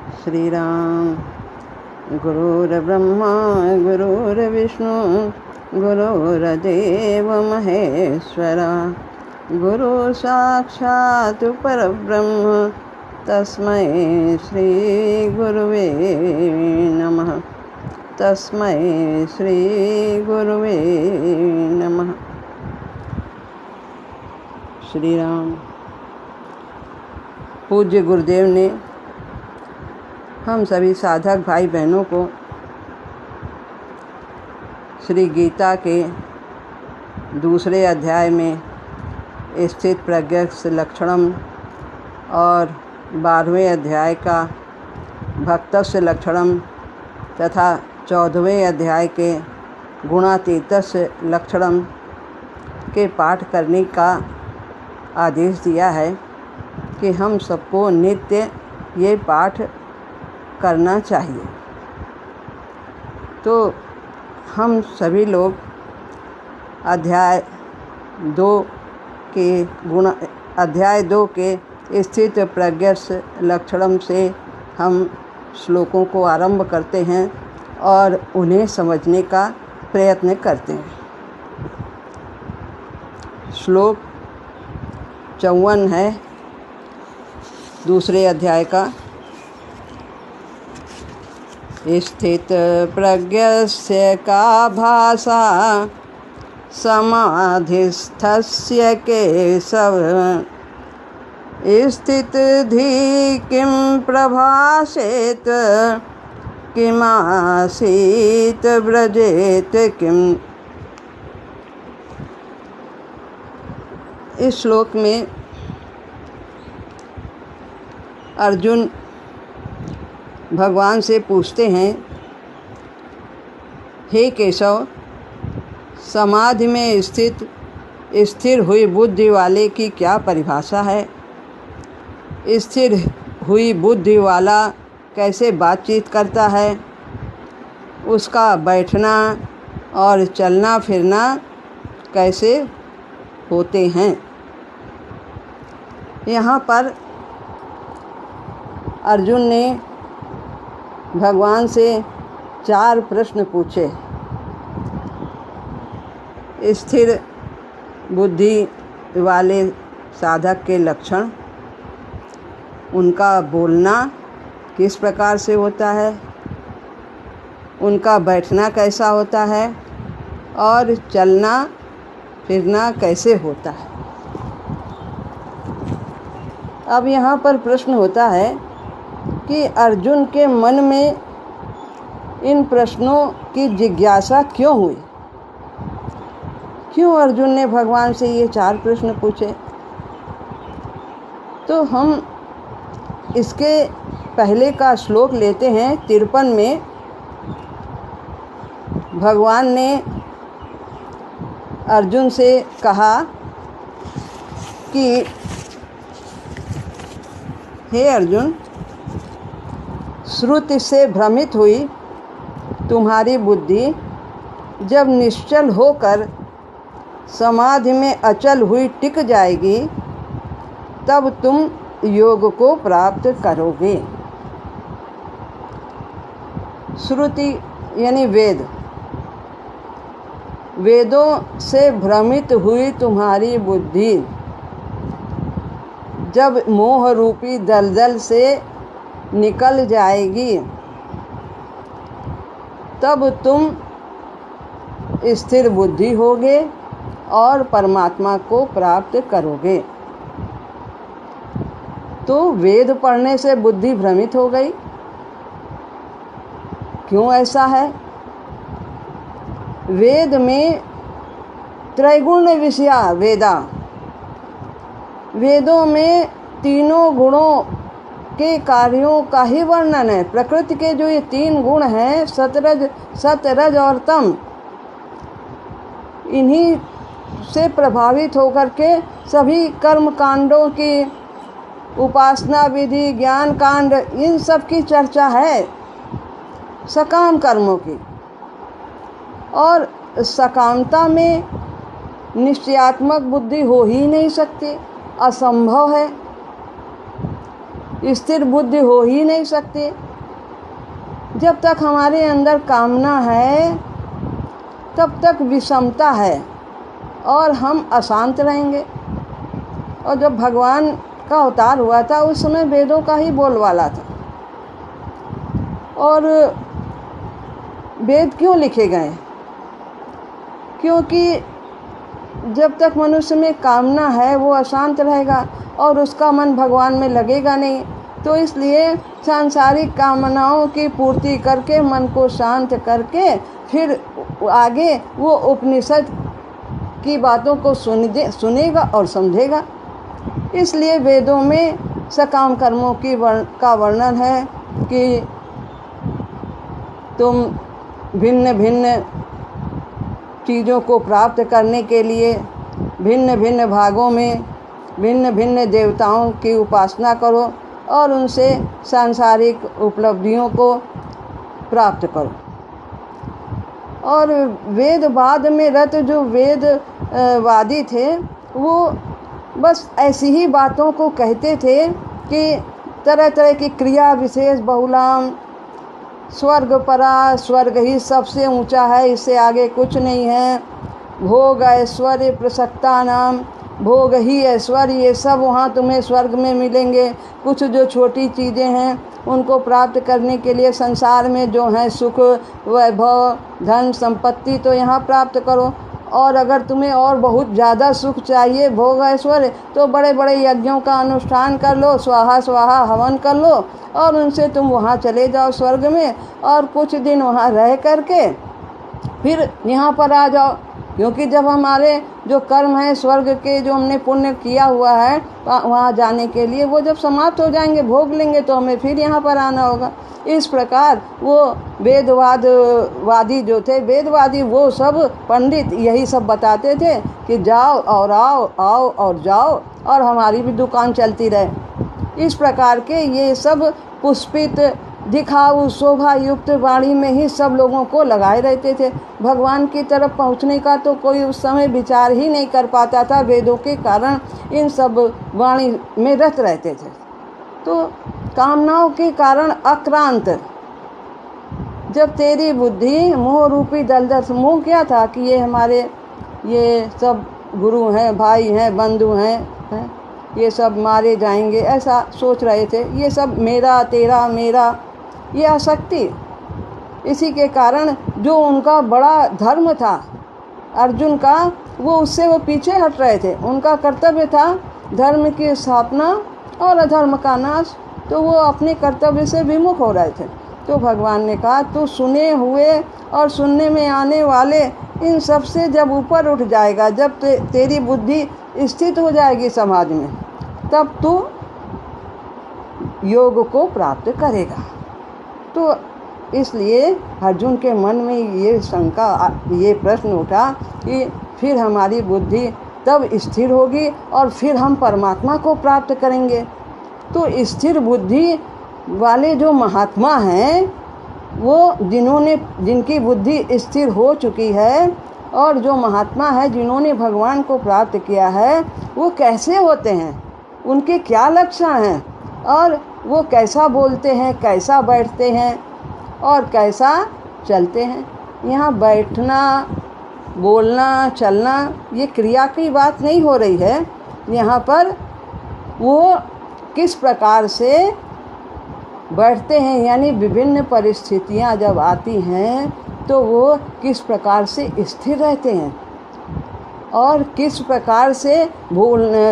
श्री राम। गुरुर्ब्रह्मा गुरुर्विष्णु गुरुर्देव महेश्वरा, गुरु साक्षात् परब्रह्म तस्मै श्री गुरुवे नमः। तस्मै श्री गुरुवे नमः। श्री राम। पूज्य गुरुदेव ने हम सभी साधक भाई बहनों को श्री गीता के दूसरे अध्याय में स्थित प्रज्ञस्य लक्षणम और 12वें अध्याय का भक्तस्य लक्षणम तथा 14वें अध्याय के गुणातीतस्य लक्षणम के पाठ करने का आदेश दिया है कि हम सबको नित्य ये पाठ करना चाहिए। तो हम सभी लोग अध्याय 2 के स्थित प्रज्ञस्य लक्षणम से हम श्लोकों को आरंभ करते हैं और उन्हें समझने का प्रयत्न करते हैं। श्लोक 54 है दूसरे अध्याय का। स्थित प्रज्ञस्य का भासा समाधिस्थस्य केशव, स्थित धी किं प्रभासेत किमासीत व्रजेत किम। इस श्लोक में अर्जुन भगवान से पूछते हैं, हे केशव, समाधि में स्थिर हुई बुद्धि वाले की क्या परिभाषा है? स्थिर हुई बुद्धि वाला कैसे बातचीत करता है? उसका बैठना और चलना फिरना कैसे होते हैं? यहाँ पर अर्जुन ने भगवान से 4 प्रश्न पूछे। स्थिर बुद्धि वाले साधक के लक्षण, उनका बोलना किस प्रकार से होता है, उनका बैठना कैसा होता है और चलना फिरना कैसे होता है। अब यहाँ पर प्रश्न होता है कि अर्जुन के मन में इन प्रश्नों की जिज्ञासा क्यों हुई? क्यों अर्जुन ने भगवान से ये 4 प्रश्न पूछे? तो हम इसके पहले का श्लोक लेते हैं। 53 में भगवान ने अर्जुन से कहा कि हे अर्जुन, श्रुति से भ्रमित हुई तुम्हारी बुद्धि जब निश्चल होकर समाधि में अचल हुई टिक जाएगी, तब तुम योग को प्राप्त करोगे। श्रुति यानी वेदों से भ्रमित हुई तुम्हारी बुद्धि जब मोह रूपी दलदल से निकल जाएगी, तब तुम स्थिर बुद्धि होगे और परमात्मा को प्राप्त करोगे। तो वेद पढ़ने से बुद्धि भ्रमित हो गई। क्यों ऐसा है? वेद में त्रैगुण विषया वेदों में तीनों गुणों के कार्यों का ही वर्णन है। प्रकृति के जो ये 3 गुण हैं, सत रज और तम, इन्हीं से प्रभावित होकर के सभी कर्म कांडों की, उपासना विधि, ज्ञान कांड, इन सब की चर्चा है, सकाम कर्मों की। और सकामता में निश्चयात्मक बुद्धि हो ही नहीं सकती, असंभव है। स्थिर बुद्धि हो ही नहीं सकती। जब तक हमारे अंदर कामना है तब तक विषमता है और हम अशांत रहेंगे। और जब भगवान का अवतार हुआ था उस समय वेदों का ही बोलबाला था। और वेद क्यों लिखे गए? क्योंकि जब तक मनुष्य में कामना है वो अशांत रहेगा और उसका मन भगवान में लगेगा नहीं। तो इसलिए सांसारिक कामनाओं की पूर्ति करके मन को शांत करके फिर आगे वो उपनिषद की बातों को सुनेगा और समझेगा। इसलिए वेदों में सकाम कर्मों का वर्णन है कि तुम भिन्न भिन्न चीज़ों को प्राप्त करने के लिए भिन्न भिन्न भागों में भिन्न भिन्न देवताओं की उपासना करो और उनसे सांसारिक उपलब्धियों को प्राप्त करो। और वेदवाद में रत जो वेदवादी थे वो बस ऐसी ही बातों को कहते थे कि तरह तरह की क्रिया विशेष बहुलाम, स्वर्ग परा, स्वर्ग ही सबसे ऊंचा है, इससे आगे कुछ नहीं है। भोग ऐश्वर्य प्रसक्ता नाम, भोग ही ऐश्वर्य, ये सब वहाँ तुम्हें स्वर्ग में मिलेंगे। कुछ जो छोटी चीज़ें हैं उनको प्राप्त करने के लिए संसार में जो है सुख, वैभव, धन, संपत्ति तो यहाँ प्राप्त करो। और अगर तुम्हें और बहुत ज़्यादा सुख चाहिए, भोग ऐश्वर्य, तो बड़े बड़े यज्ञों का अनुष्ठान कर लो, स्वाहा स्वाहा हवन कर लो और उनसे तुम वहाँ चले जाओ स्वर्ग में और कुछ दिन वहाँ रह करके फिर यहाँ पर आ जाओ। क्योंकि जब हमारे जो कर्म है स्वर्ग के जो हमने पुण्य किया हुआ है वहाँ जाने के लिए वो जब समाप्त हो जाएंगे, भोग लेंगे, तो हमें फिर यहाँ पर आना होगा। इस प्रकार वो वेदवादी जो थे, वेदवादी वो सब पंडित यही सब बताते थे कि जाओ और आओ, आओ और जाओ और हमारी भी दुकान चलती रहे। इस प्रकार के ये सब पुष्पित दिखाऊ शोभा युक्त वाणी में ही सब लोगों को लगाए रहते थे। भगवान की तरफ पहुंचने का तो कोई उस समय विचार ही नहीं कर पाता था, वेदों के कारण इन सब वाणी में रत रहते थे। तो कामनाओं के कारण अक्रांत जब तेरी बुद्धि मोह रूपी दलदल, मोह क्या था कि ये हमारे ये सब गुरु हैं, भाई हैं, बंधु हैं, ये सब मारे जाएंगे, ऐसा सोच रहे थे। ये सब मेरा तेरा मेरा, ये आसक्ति, इसी के कारण जो उनका बड़ा धर्म था अर्जुन का, वो उससे वो पीछे हट रहे थे। उनका कर्तव्य था धर्म की स्थापना और अधर्म का नाश, तो वो अपने कर्तव्य से विमुख हो रहे थे। तो भगवान ने कहा तू सुने हुए और सुनने में आने वाले इन सब से जब ऊपर उठ जाएगा, जब तेरी बुद्धि स्थित हो जाएगी समाज में, तब तू योग को प्राप्त करेगा। तो इसलिए अर्जुन के मन में ये शंका, ये प्रश्न उठा कि फिर हमारी बुद्धि तब स्थिर होगी और फिर हम परमात्मा को प्राप्त करेंगे। तो स्थिर बुद्धि वाले जो महात्मा हैं, वो जिनकी बुद्धि स्थिर हो चुकी है और जो महात्मा है जिन्होंने भगवान को प्राप्त किया है, वो कैसे होते हैं, उनके क्या लक्षण हैं और वो कैसा बोलते हैं, कैसा बैठते हैं और कैसा चलते हैं। यहाँ बैठना, बोलना, चलना ये क्रिया की बात नहीं हो रही है। यहाँ पर वो किस प्रकार से बैठते हैं, यानी विभिन्न परिस्थितियाँ जब आती हैं तो वो किस प्रकार से स्थिर रहते हैं और किस प्रकार से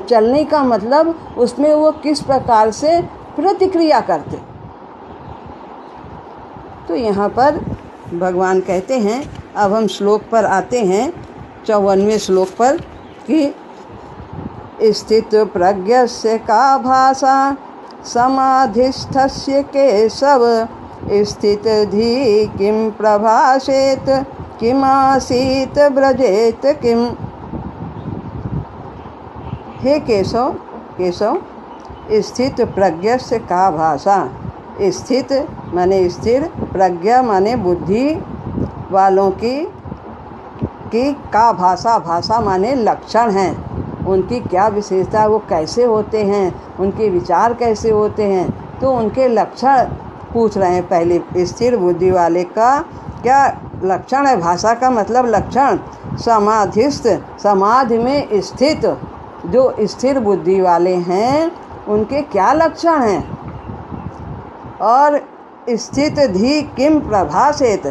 चलने का मतलब उसमें वो किस प्रकार से प्रतिक्रिया करते। तो यहाँ पर भगवान कहते हैं, अब हम श्लोक पर आते हैं 54वें श्लोक पर कि स्थित प्रज्ञस्य का भाषा समाधिस्थस्य केशव स्थित धी किम प्रभाषेत किमासीत ब्रजेत किम। हे केशव, केशव, स्थित प्रज्ञस्य का भाषा, स्थित माने स्थिर, प्रज्ञा माने बुद्धि वालों की का भाषा, भाषा माने लक्षण हैं। उनकी क्या विशेषता, वो कैसे होते हैं, उनके विचार कैसे होते हैं। तो उनके लक्षण पूछ रहे हैं। पहले स्थिर बुद्धि वाले का क्या लक्षण है। भाषा का मतलब लक्षण। समाधिस्थ, समाधि में स्थित जो स्थिर बुद्धि वाले हैं उनके क्या लक्षण हैं। और स्थित धी किम प्रभासेत,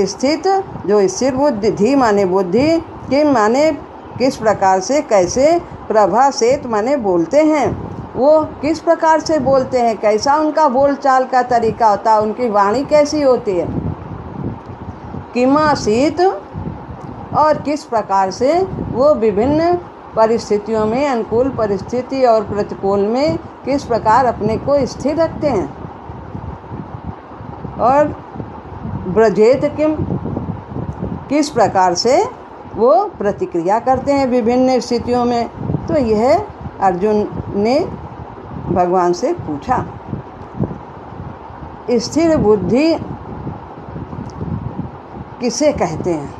स्थित जो स्थिर बुद्धि, धी माने बुद्धि, किम माने किस प्रकार से, कैसे, प्रभासेत माने बोलते हैं। वो किस प्रकार से बोलते हैं, कैसा उनका बोलचाल का तरीका होता है, उनकी वाणी कैसी होती है। किमासीत, और किस प्रकार से वो विभिन्न परिस्थितियों में, अनुकूल परिस्थिति और प्रतिकूल में किस प्रकार अपने को स्थिर रखते हैं। और ब्रजेत किम, किस प्रकार से वो प्रतिक्रिया करते हैं विभिन्न स्थितियों में। तो यह अर्जुन ने भगवान से पूछा। स्थिर बुद्धि किसे कहते हैं।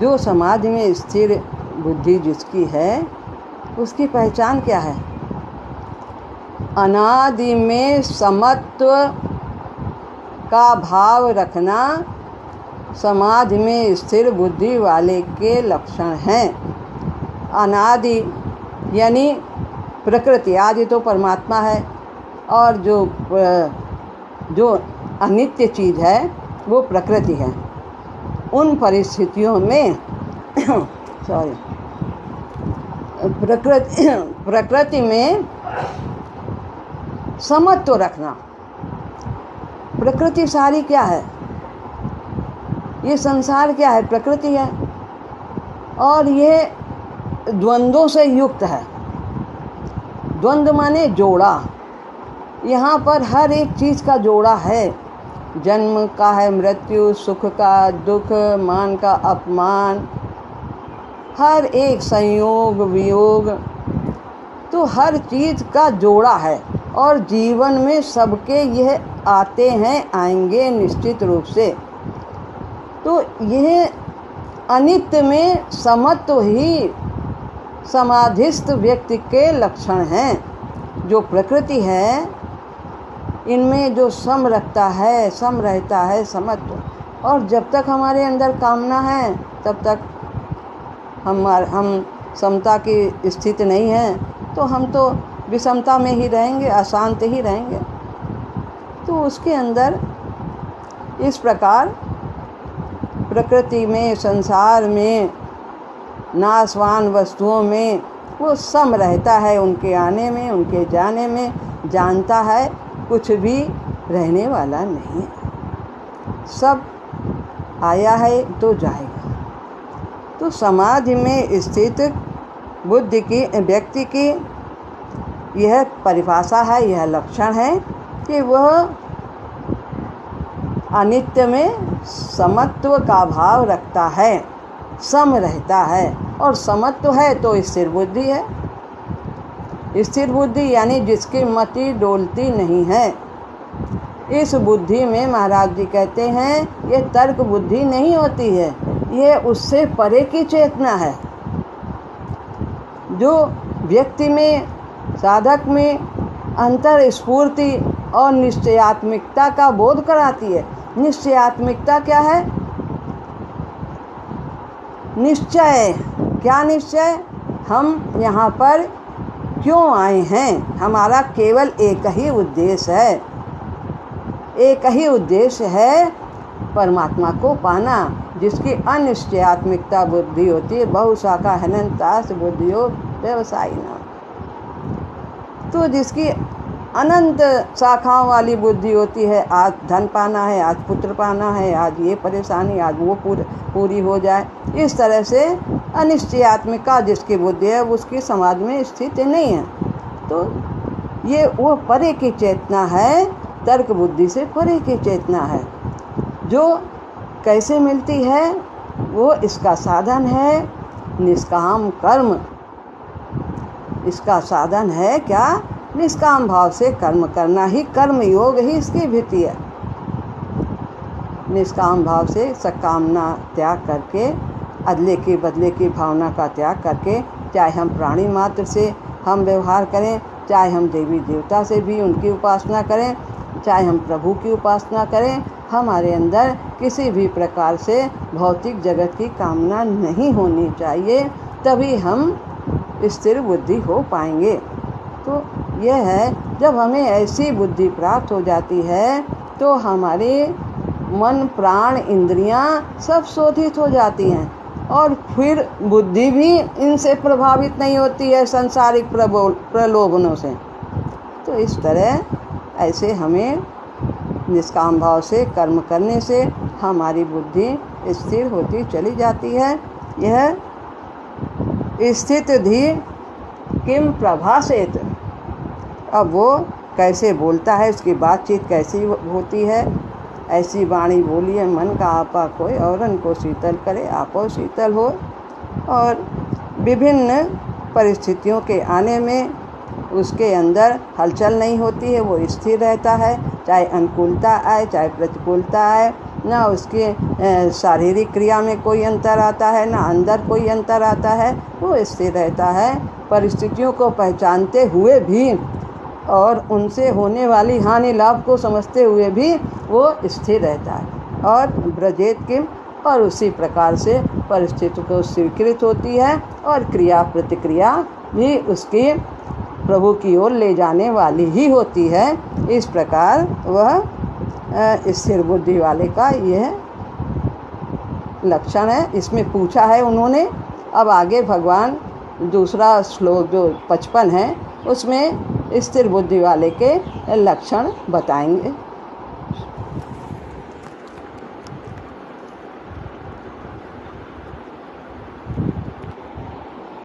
जो समाज में स्थिर बुद्धि जिसकी है उसकी पहचान क्या है। अनादि में समत्व का भाव रखना समाज में स्थिर बुद्धि वाले के लक्षण हैं। अनादि यानी प्रकृति, आदि तो परमात्मा है, और जो अनित्य चीज़ है वो प्रकृति है। उन परिस्थितियों में प्रकृति में समत्व रखना। प्रकृति सारी क्या है, ये संसार क्या है, प्रकृति है, और ये द्वंद्वों से युक्त है। द्वंद्व माने जोड़ा। यहाँ पर हर एक चीज़ का जोड़ा है। जन्म का है, मृत्यु, सुख का, दुख, मान का अपमान, हर एक संयोग वियोग, तो हर चीज़ का जोड़ा है। और जीवन में सबके यह आते हैं, आएंगे निश्चित रूप से। तो यह अनित्य में समत्व ही समाधिस्थ व्यक्ति के लक्षण हैं। जो प्रकृति है इनमें जो सम रखता है, सम रहता है, समत्व। और जब तक हमारे अंदर कामना है तब तक हम समता की स्थिति नहीं है, तो हम तो विषमता में ही रहेंगे, अशांत ही रहेंगे। तो उसके अंदर इस प्रकार प्रकृति में, संसार में, नाशवान वस्तुओं में वो सम रहता है। उनके आने में, उनके जाने में जानता है कुछ भी रहने वाला नहीं है, सब आया है तो जाएगा। तो समाधि में स्थित बुद्धि की व्यक्ति की यह परिभाषा है, यह लक्षण है कि वह अनित्य में समत्व का भाव रखता है, सम रहता है। और समत्व है तो स्थिर बुद्धि है। स्थिर बुद्धि यानी जिसकी मति डोलती नहीं है। इस बुद्धि में महाराज जी कहते हैं ये तर्क बुद्धि नहीं होती है, ये उससे परे की चेतना है जो व्यक्ति में, साधक में अंतर स्फूर्ति और निश्चयात्मिकता का बोध कराती है। निश्चयात्मिकता क्या है? निश्चय। क्या निश्चय? हम यहाँ पर क्यों आए हैं, हमारा केवल एक ही उद्देश्य है। एक ही उद्देश्य है परमात्मा को पाना। जिसकी अनिश्चयात्मिकता बुद्धि होती है, बहुशाखा हनन्तास बुद्धियो व्यवसायिना। तो जिसकी अनंत शाखाओं वाली बुद्धि होती है, आज धन पाना है, आज पुत्र पाना है, आज ये परेशानी, आज वो पूरी हो जाए, इस तरह से अनिश्चयात्मिका जिसकी बुद्धि है उसकी समाज में स्थिति नहीं है। तो ये वो परे की चेतना है, तर्क बुद्धि से परे की चेतना है। जो कैसे मिलती है? वो इसका साधन है निष्काम कर्म। इसका साधन है क्या? निष्काम भाव से कर्म करना ही, कर्म योग ही इसकी भीति है। निष्काम भाव से सकामना त्याग करके अदले के बदले की भावना का त्याग करके, चाहे हम प्राणी मात्र से हम व्यवहार करें, चाहे हम देवी देवता से भी उनकी उपासना करें, चाहे हम प्रभु की उपासना करें, हमारे अंदर किसी भी प्रकार से भौतिक जगत की कामना नहीं होनी चाहिए, तभी हम स्थिर बुद्धि हो पाएंगे। तो यह है, जब हमें ऐसी बुद्धि प्राप्त हो जाती है तो हमारे मन प्राण इंद्रियां सब शोधित हो जाती हैं और फिर बुद्धि भी इनसे प्रभावित नहीं होती है सांसारिक प्रलोभनों से। तो इस तरह ऐसे हमें निष्काम भाव से कर्म करने से हमारी बुद्धि स्थिर होती चली जाती है। यह स्थित धी किम प्रभासेत। अब वो कैसे बोलता है, उसकी बातचीत कैसी होती है। ऐसी वाणी बोलिए मन का आपा कोई, औरन को शीतल करे आपो शीतल हो। और विभिन्न परिस्थितियों के आने में उसके अंदर हलचल नहीं होती है, वो स्थिर रहता है। चाहे अनुकूलता आए चाहे प्रतिकूलता आए, ना उसके शारीरिक क्रिया में कोई अंतर आता है, ना अंदर कोई अंतर आता है, वो स्थिर रहता है। परिस्थितियों को पहचानते हुए भी और उनसे होने वाली हानि लाभ को समझते हुए भी वो स्थिर रहता है। और ब्रजेत किम, और उसी प्रकार से परिस्थिति को स्वीकृत होती है और क्रिया प्रतिक्रिया भी उसकी प्रभु की ओर ले जाने वाली ही होती है। इस प्रकार वह स्थिर बुद्धि वाले का यह लक्षण है। इसमें पूछा है उन्होंने। अब आगे भगवान दूसरा श्लोक जो 55 है उसमें स्थिर बुद्धि वाले के लक्षण बताएंगे।